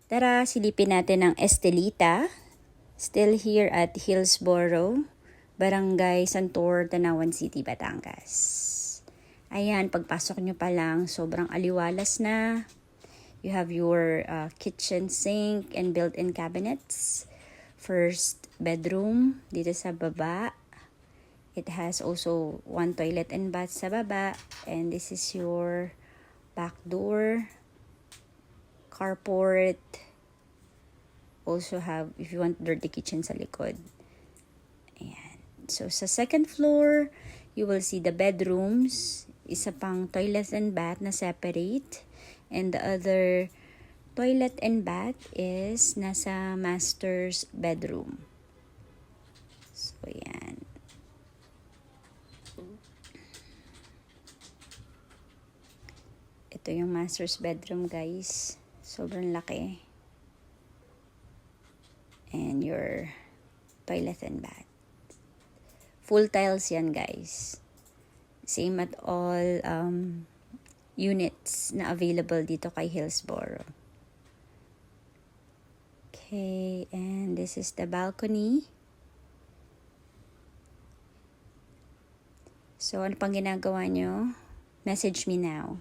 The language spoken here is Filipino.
Tara, silipin natin ang Estelita. Still here at Hillsboro, Barangay Santor, Tanawan City, Batangas. Ayan, pagpasok nyo pa lang, sobrang aliwalas na. You have your kitchen sink and built-in cabinets. First bedroom, dito sa baba. It has also one toilet and bath sa baba. And this is your back door. Carport. Also have, if you want, dirty kitchen sa likod. Ayan. So, sa second floor, you will see the bedrooms. Isa pang toilet and bath na separate. And the other toilet and bath is nasa master's bedroom. So, ayan. Ito yung master's bedroom, guys. Sobrang laki. And your toilet and bath. Full tiles yan, guys. Same at all units na available dito kay Hillsboro. Okay, and this is the balcony. So, ano pang ginagawa nyo? Message me now.